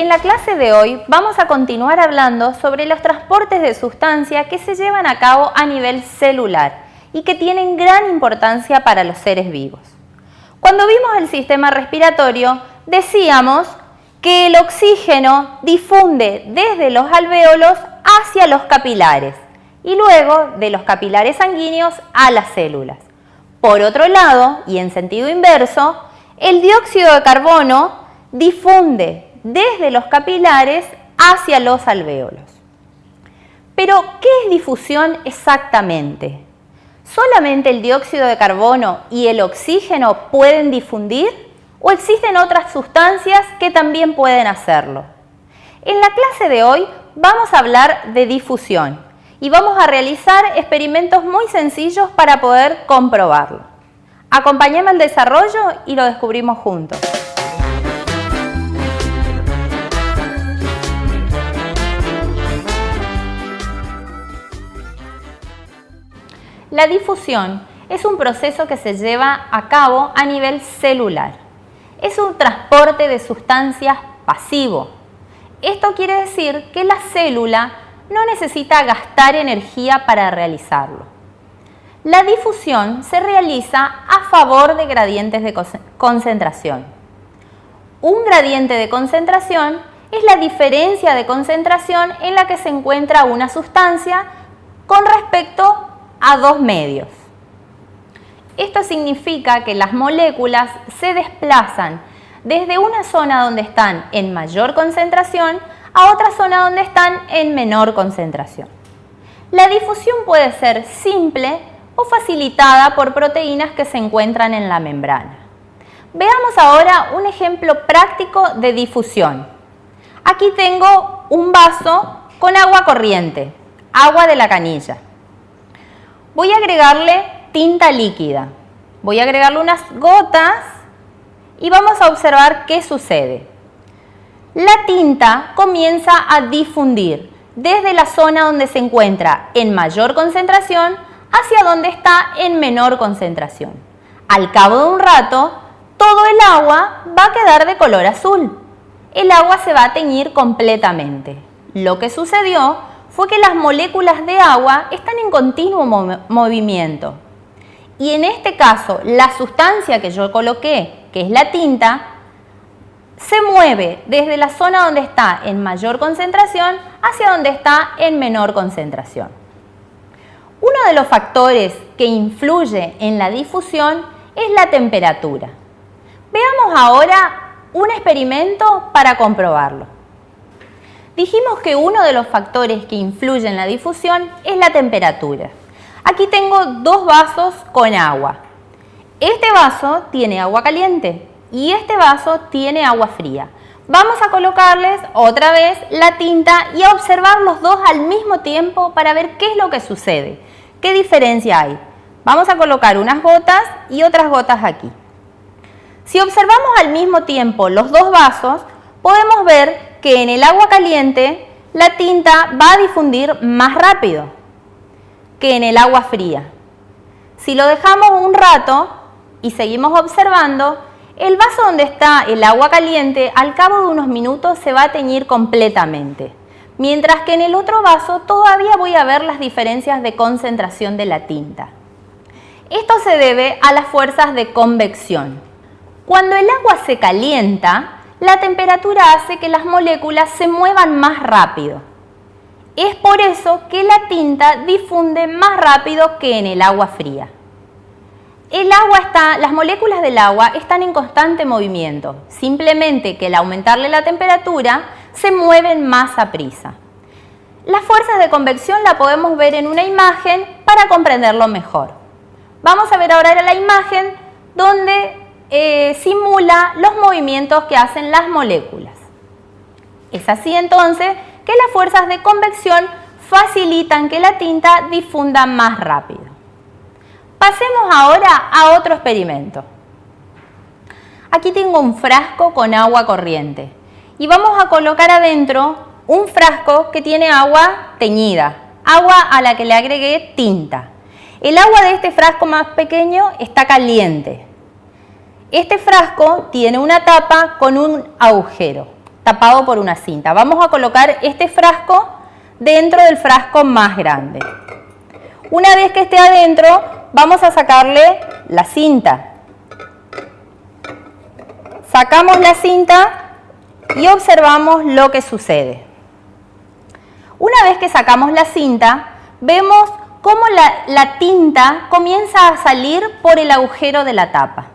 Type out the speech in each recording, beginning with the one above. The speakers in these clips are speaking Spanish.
En la clase de hoy vamos a continuar hablando sobre los transportes de sustancia que se llevan a cabo a nivel celular y que tienen gran importancia para los seres vivos. Cuando vimos el sistema respiratorio, decíamos que el oxígeno difunde desde los alvéolos hacia los capilares y luego de los capilares sanguíneos a las células. Por otro lado, y en sentido inverso, el dióxido de carbono difunde desde los capilares hacia los alvéolos. Pero, ¿qué es difusión exactamente? ¿Solamente el dióxido de carbono y el oxígeno pueden difundir o existen otras sustancias que también pueden hacerlo? En la clase de hoy vamos a hablar de difusión y vamos a realizar experimentos muy sencillos para poder comprobarlo. Acompáñame al desarrollo y lo descubrimos juntos. La difusión es un proceso que se lleva a cabo a nivel celular. Es un transporte de sustancias pasivo. Esto quiere decir que la célula no necesita gastar energía para realizarlo. La difusión se realiza a favor de gradientes de concentración. Un gradiente de concentración es la diferencia de concentración en la que se encuentra una sustancia con respecto a dos medios. Esto significa que las moléculas se desplazan desde una zona donde están en mayor concentración a otra zona donde están en menor concentración. La difusión puede ser simple o facilitada por proteínas que se encuentran en la membrana. Veamos ahora un ejemplo práctico de difusión. Aquí tengo un vaso con agua corriente, agua de la canilla. Voy a agregarle tinta líquida. Voy a agregarle unas gotas y vamos a observar qué sucede. La tinta comienza a difundir desde la zona donde se encuentra en mayor concentración hacia donde está en menor concentración. Al cabo de un rato, todo el agua va a quedar de color azul. El agua se va a teñir completamente. Lo que sucedió fue que las moléculas de agua están en continuo movimiento. Y en este caso, la sustancia que yo coloqué, que es la tinta, se mueve desde la zona donde está en mayor concentración hacia donde está en menor concentración. Uno de los factores que influye en la difusión es la temperatura. Veamos ahora un experimento para comprobarlo. Dijimos que uno de los factores que influye en la difusión es la temperatura. Aquí tengo dos vasos con agua. Este vaso tiene agua caliente y este vaso tiene agua fría. Vamos a colocarles otra vez la tinta y a observar los dos al mismo tiempo para ver qué es lo que sucede, qué diferencia hay. Vamos a colocar unas gotas y otras gotas aquí. Si observamos al mismo tiempo los dos vasos, podemos ver que en el agua caliente la tinta va a difundir más rápido que en el agua fría. Si lo dejamos un rato y seguimos observando, el vaso donde está el agua caliente al cabo de unos minutos se va a teñir completamente, mientras que en el otro vaso todavía voy a ver las diferencias de concentración de la tinta. Esto se debe a las fuerzas de convección. Cuando el agua se calienta, la temperatura hace que las moléculas se muevan más rápido. Es por eso que la tinta difunde más rápido que en el agua fría. Las moléculas del agua están en constante movimiento, simplemente que al aumentarle la temperatura se mueven más aprisa. Las fuerzas de convección la podemos ver en una imagen para comprenderlo mejor. Vamos a ver ahora la imagen donde simula los movimientos que hacen las moléculas. Es así entonces que las fuerzas de convección facilitan que la tinta difunda más rápido. Pasemos ahora a otro experimento. Aquí tengo un frasco con agua corriente y vamos a colocar adentro un frasco que tiene agua teñida, agua a la que le agregué tinta. El agua de este frasco más pequeño está caliente. Este frasco tiene una tapa con un agujero. tapado por una cinta. Vamos a colocar este frasco dentro del frasco más grande. Una vez que esté adentro, vamos a sacarle la cinta. Sacamos la cinta y observamos lo que sucede. Una vez que sacamos la cinta, vemos cómo la tinta comienza a salir por el agujero de la tapa.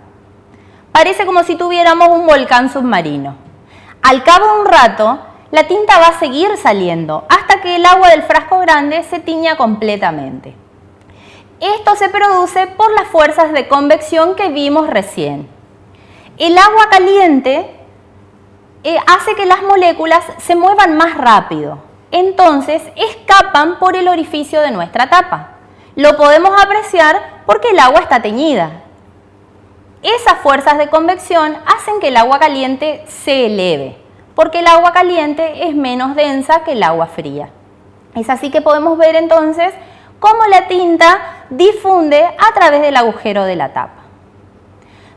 Parece como si tuviéramos un volcán submarino. Al cabo de un rato, la tinta va a seguir saliendo hasta que el agua del frasco grande se tiña completamente. Esto se produce por las fuerzas de convección que vimos recién. El agua caliente hace que las moléculas se muevan más rápido. Entonces escapan por el orificio de nuestra tapa. Lo podemos apreciar porque el agua está teñida. Esas fuerzas de convección hacen que el agua caliente se eleve, porque el agua caliente es menos densa que el agua fría. Es así que podemos ver entonces cómo la tinta difunde a través del agujero de la tapa.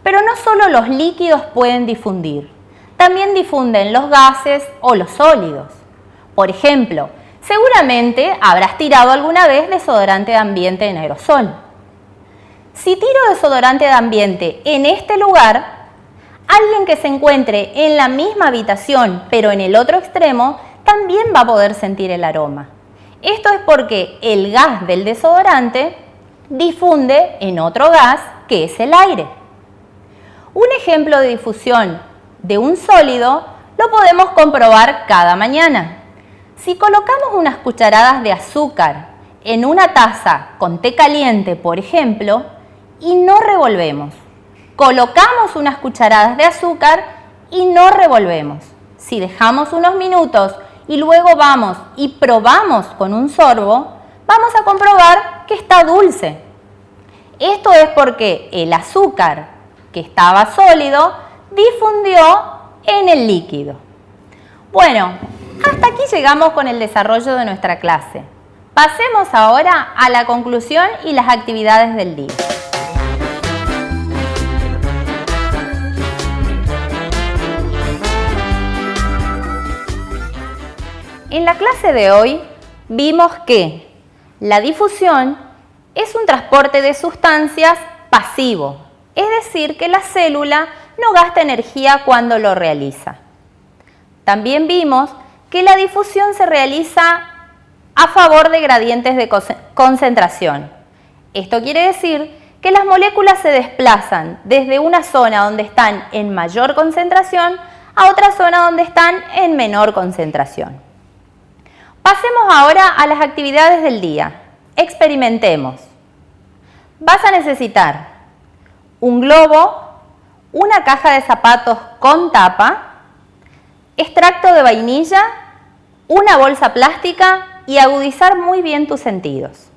Pero no solo los líquidos pueden difundir, también difunden los gases o los sólidos. Por ejemplo, seguramente habrás tirado alguna vez desodorante de ambiente en aerosol. Si tiro desodorante de ambiente en este lugar, alguien que se encuentre en la misma habitación pero en el otro extremo también va a poder sentir el aroma. Esto es porque el gas del desodorante difunde en otro gas que es el aire. Un ejemplo de difusión de un sólido lo podemos comprobar cada mañana. Si colocamos unas cucharadas de azúcar en una taza con té caliente, por ejemplo, y no revolvemos, colocamos unas cucharadas de azúcar y no revolvemos. Si dejamos unos minutos y luego vamos y probamos con un sorbo, vamos a comprobar que está dulce. Esto es porque el azúcar, que estaba sólido, difundió en el líquido. Bueno, hasta aquí llegamos con el desarrollo de nuestra clase. Pasemos ahora a la conclusión y las actividades del día. En la clase de hoy vimos que la difusión es un transporte de sustancias pasivo, es decir, que la célula no gasta energía cuando lo realiza. También vimos que la difusión se realiza a favor de gradientes de concentración. Esto quiere decir que las moléculas se desplazan desde una zona donde están en mayor concentración a otra zona donde están en menor concentración. Pasemos ahora a las actividades del día. Experimentemos. Vas a necesitar un globo, una caja de zapatos con tapa, extracto de vainilla, una bolsa plástica y agudizar muy bien tus sentidos.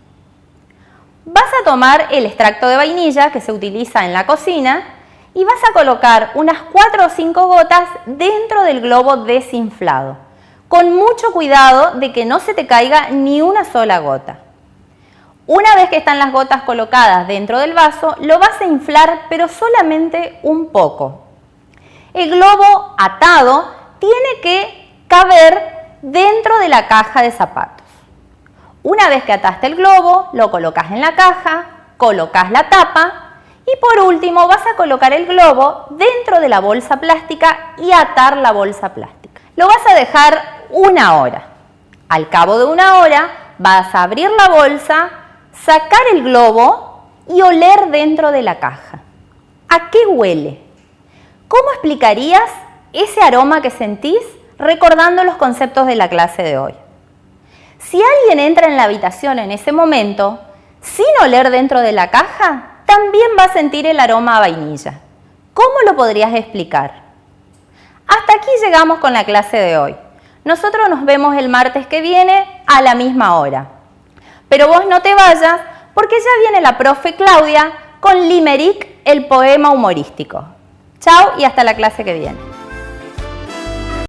Vas a tomar el extracto de vainilla que se utiliza en la cocina y vas a colocar unas 4 o 5 gotas dentro del globo desinflado, con mucho cuidado de que no se te caiga ni una sola gota. Una vez que están las gotas colocadas dentro del vaso, lo vas a inflar, pero solamente un poco. El globo atado tiene que caber dentro de la caja de zapatos. Una vez que ataste el globo, lo colocas en la caja, colocas la tapa y por último vas a colocar el globo dentro de la bolsa plástica y atar la bolsa plástica. Lo vas a dejar 1 hora. Al cabo de 1 hora vas a abrir la bolsa, sacar el globo y oler dentro de la caja. ¿A qué huele? ¿Cómo explicarías ese aroma que sentís recordando los conceptos de la clase de hoy? Si alguien entra en la habitación en ese momento, sin oler dentro de la caja, también va a sentir el aroma a vainilla. ¿Cómo lo podrías explicar? Hasta aquí llegamos con la clase de hoy. Nosotros nos vemos el martes que viene a la misma hora. Pero vos no te vayas porque ya viene la profe Claudia con Limerick, el poema humorístico. Chao y hasta la clase que viene.